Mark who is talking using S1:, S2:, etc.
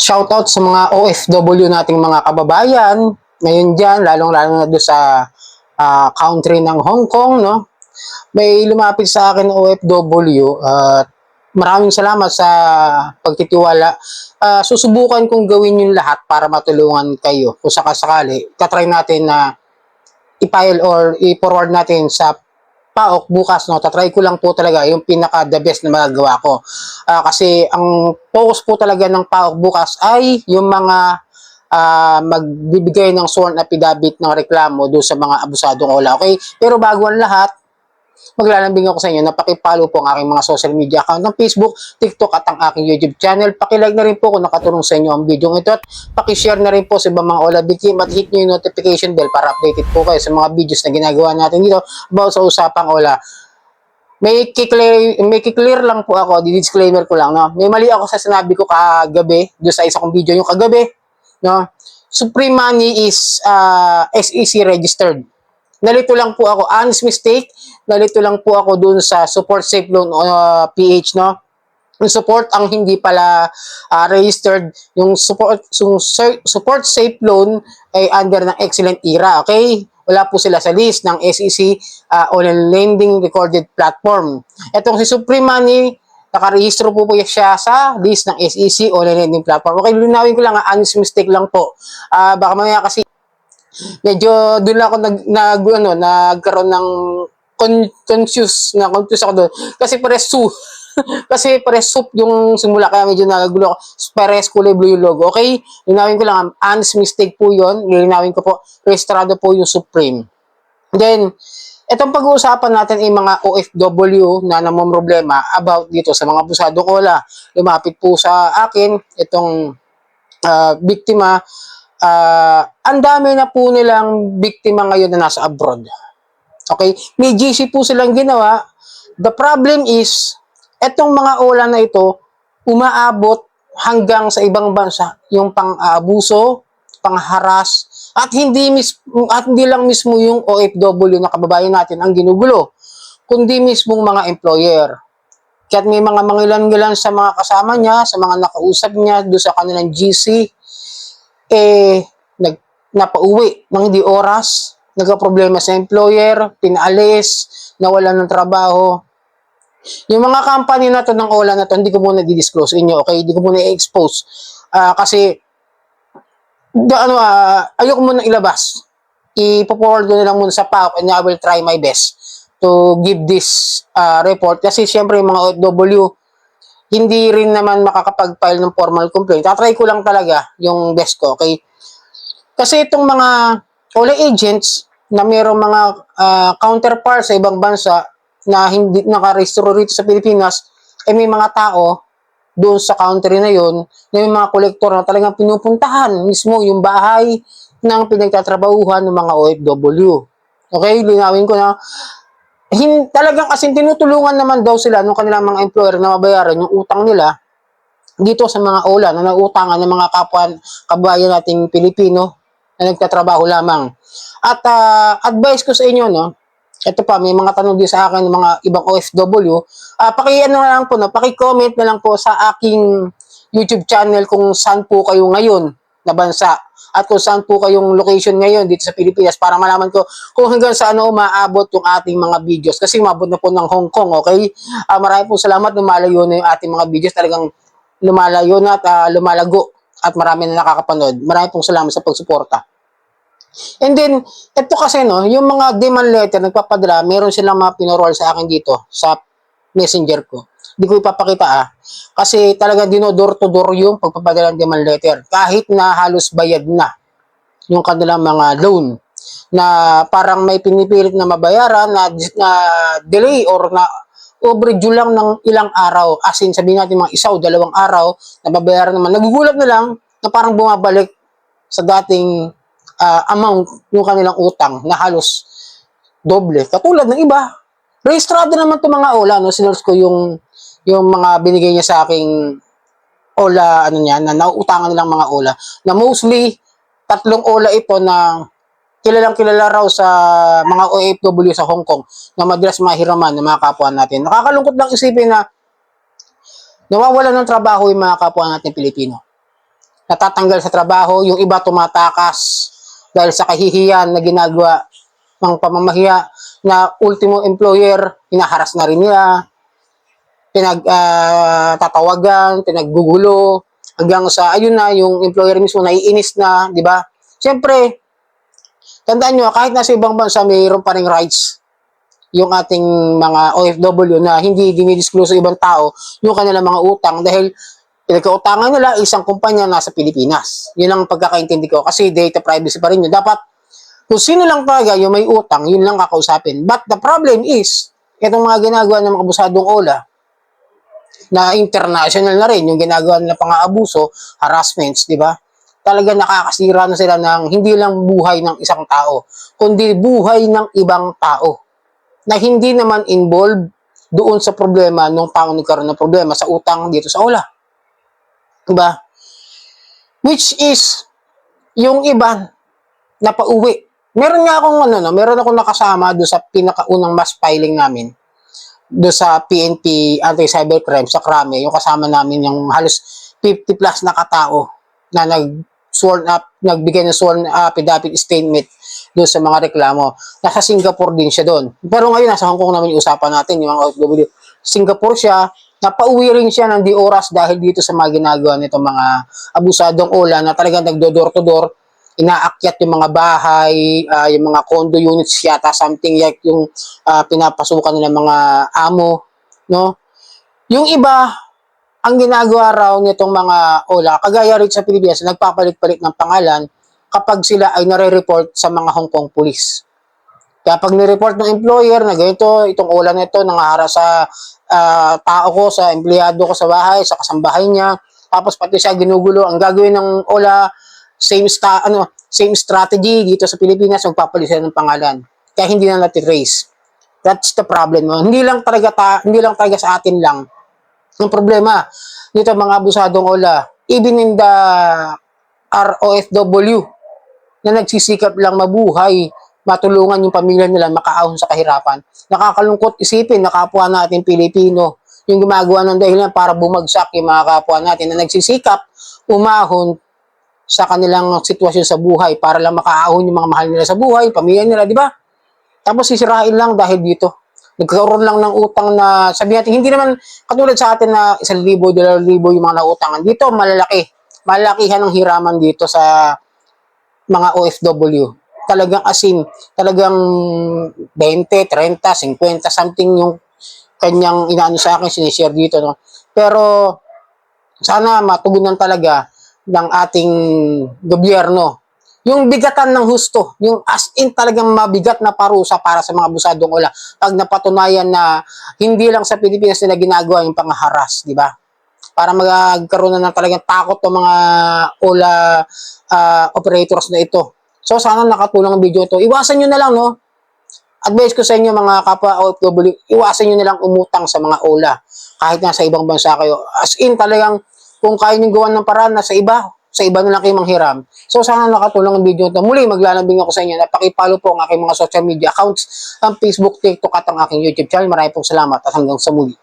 S1: Shoutout sa mga OFW nating mga kababayan ngayon dyan, lalong-lalo na doon sa country ng Hong Kong, no? May lumapit sa akin na OFW at maraming salamat sa pagtitiwala. Susubukan kong gawin yung lahat para matulungan kayo. Kung sakasakali, tatry natin na i-file or i-forward natin sa PAOK bukas, no? Tatry ko lang po talaga yung pinaka the best na magagawa ko. Kasi ang focus po talaga ng PAOK bukas ay yung mga magbibigay ng sworn affidavit ng reklamo doon sa mga abusadong OLA. Okay? Pero bago ang lahat, maglalambing ako sa inyo na paki-follow po ang aking mga social media account ng Facebook, TikTok at ang aking YouTube channel. Paki-like na rin po kung nakatulong sa inyo ang video ito at paki-share na rin po sa ibang mga OLA victim at hit nyo yung notification bell para updated po kayo sa mga videos na ginagawa natin dito about sa usapang OLA. May kiklear lang po ako, disclaimer ko lang, no? May mali ako sa sinabi ko kagabi, doon sa isa kong video yung kagabi, no? Supreme Money is SEC registered. Nalito lang po ako, honest mistake, nalito lang po ako dun sa Support Safe Loan PH, no? Yung support ang hindi pala registered, yung support safe loan ay under ng Excellent Era, okay? Wala po sila sa list ng SEC online lending recorded platform. Etong si Supreme Money, nakarehistro po siya sa list ng SEC online lending platform. Okay, linawin ko lang, honest mistake lang po. Baka mamaya kasi medyo doon lang ako nagkaroon ng confused ako doon. Kasi pares kasi pares soup yung simula kaya medyo nagagulo ako. Pares kulay blue yung logo. Okay? Linawin ko lang, honest mistake po yun. Linawin ko po, registrado po yung Supreme. Then, itong pag-uusapan natin ay mga OFW na namomroblema about dito sa mga abusadong OLA. Lumapit po sa akin itong biktima. Ang dami na po nilang biktima ngayon na nasa abroad. Okay? May GC po silang ginawa. The problem is, etong mga OLA na ito, umaabot hanggang sa ibang bansa yung pang-aabuso, pang-haras, at hindi lang mismo yung OFW na kababayan natin ang ginugulo, kundi mismong mga employer. Kaya't may mga mangilan-ngilan sa mga kasama niya, sa mga nakausap niya, doon sa kanilang GC, napauwi ng hindi oras, nagka-problema sa employer, pinaalis, nawalan ng trabaho. Yung mga company na to ng OLA na to, hindi ko muna di-disclose inyo, okay? Hindi ko muna i-expose. Kasi, ayoko muna ilabas. I-forward ko na lang muna sa PAOK and I will try my best to give this report. Kasi, syempre, yung mga OFW, hindi rin naman makakapag-file ng formal complaint. Tatry ko lang talaga yung best ko, okay? Kasi itong mga OLA agents na mayroong mga counterparts sa ibang bansa na hindi nakarehistro rito sa Pilipinas, may mga tao doon sa country na yon na may mga kolektor na talagang pinupuntahan mismo yung bahay ng pinagtatrabahuhan ng mga OFW. Okay, linawin ko na talagang kasi tinutulungan naman daw sila ng kanilang mga employer na mabayaran yung utang nila dito sa mga OLA na nauutangan ng mga kabayan nating Pilipino na nagtatrabaho lamang. At advice ko sa inyo, no, ito pa, may mga tanong din sa akin ng mga ibang OFW. Paki-comment na lang po sa aking YouTube channel kung saan po kayo ngayon na bansa at kung saan po kayong location ngayon dito sa Pilipinas para malaman ko kung hanggang saan umaabot yung ating mga videos. Kasi umabot na po ng Hong Kong, okay? Maraming po salamat, lumalayo na yung ating mga videos. Talagang lumalayo na at lumalago at marami na nakakapanood. Maraming pong salamat sa pagsuporta. And then, ito kasi, no, yung mga demand letter, nagpapadala, meron silang mga pinoroll sa akin dito, sa messenger ko. Hindi ko ipapakita, kasi talaga dinodor to door yung pagpapadala ng demand letter. Kahit na halos bayad na yung kanilang mga loan, na parang may pinipilit na mabayaran, na delay or na overdue lang ng ilang araw. As in, sabihin natin mga isa o dalawang araw, na babayaran naman. Nagugulat na lang na parang bumabalik sa dating amount yung kanilang utang na halos doble. Katulad ng iba, rehistrado naman itong mga OLA, no? Sinurse ko yung mga binigay niya sa aking OLA, na nauutangan nilang mga OLA, na mostly, 3 OLA ito na kilalang kilala raw sa mga OFW sa Hong Kong na madalas mahiraman ng mga kapwa natin. Nakakalungkot lang isipin na nawawalan ng trabaho yung mga kapwa natin Pilipino. natatanggal sa trabaho, yung iba tumatakas dahil sa kahihiyan na ginagawa ng pamamahiya na ultimo employer, hinaharas na rin nila, tatawagan, pinaggugulo, hanggang sa, ayun na, yung employer mismo naiinis na, di ba? Siyempre, tandaan nyo, kahit nasa ibang bansa, mayroon pa rin rights yung ating mga OFW na hindi dinidisclose sa ibang tao yung kanilang mga utang dahil pinagkautangan nila isang kumpanya nasa Pilipinas. Yun ang pagkakaintindi ko kasi data privacy pa rin yun. Dapat kung sino lang talaga yung may utang, yun lang kakausapin. But the problem is, itong mga ginagawa ng mga abusadong OLA na international na rin, yung ginagawa nila pang-aabuso, harassments, di ba? Talaga nakakasira na sila ng hindi lang buhay ng isang tao, kundi buhay ng ibang tao na hindi naman involved doon sa problema nung taong nagkaroon ng problema sa utang dito sa OLA. Diba? Which is, yung iba, napauwi. Meron nga akong, meron akong nakasama doon sa pinakaunang mass filing namin, doon sa PNP Anti-Cybercrime sa Krame, yung kasama namin yung halos 50 plus na katao na nagbigay ng sworn affidavit statement doon sa mga reklamo. Nasa Singapore din siya doon. Pero ngayon, nasa Hong Kong naman yung usapan natin, yung mga OFW. Singapore siya, napauwi rin siya ng di oras dahil dito sa mga ginagawa nitong mga abusadong OLA na talagang nagdo-door to door, inaakyat yung mga bahay, yung mga condo units yata, something like yung pinapasukan ng mga amo, no? Yung iba, ang ginagawa raw nitong mga OLA, kagaya rin sa Pilipinas, nagpapalit-palit ng pangalan kapag sila ay nare-report sa mga Hong Kong police. Kaya pag nireport ng employer na ganito, itong OLA na ito, nangahara sa tao ko, sa empleyado ko sa bahay, sa kasambahay niya, tapos pati siya ginugulo, ang gagawin ng OLA, same strategy dito sa Pilipinas, magpapalit sila ng pangalan. Kaya hindi na natin-trace. That's the problem. No? Hindi lang talaga sa atin lang. Ang problema dito mga abusadong OLA, even in the ROFW na nagsisikap lang mabuhay, matulungan yung pamilya nila makaahon sa kahirapan. Nakakalungkot isipin na kapwa natin Pilipino yung gumagawa ng dahilan para bumagsak yung mga kapwa natin na nagsisikap umahon sa kanilang sitwasyon sa buhay para lang makaahon yung mga mahal nila sa buhay, pamilya nila, di ba? Tapos sisirain lang dahil dito. Nagkaroon lang ng utang na, sabi natin, hindi naman katulad sa atin na 1,000, 2,000 yung mga nautangan. Dito, malalaki. Malakihan ng hiraman dito sa mga OFW. Talagang asin, talagang 20, 30, 50, something yung kanyang inaano sa akin, sinishare dito. No? Pero, sana matugunan talaga ng ating gobyerno yung bigatan ng husto, yung as in talagang mabigat na parusa para sa mga abusadong OLA pag napatunayan na hindi lang sa Pilipinas nila ginagawa yung pangaharas, di ba? Para magkaroon na ng talagang takot ng mga OLA operators na ito. So sana nakatulong ang video ito. Iwasan nyo na lang, no? Advice ko sa inyo mga kapwa OFW, iwasan nyo na lang umutang sa mga OLA kahit nasa ibang bansa kayo. As in talagang kung kaya nyo gawan ng paraan na sa iba na lang kayo manghiram. So, sana nakatulong ang video ito. Muli, maglalambing ako sa inyo na pakipalo po ang aking mga social media accounts, ang Facebook, TikTok at ang aking YouTube channel. Maraming pong salamat at hanggang sa muli.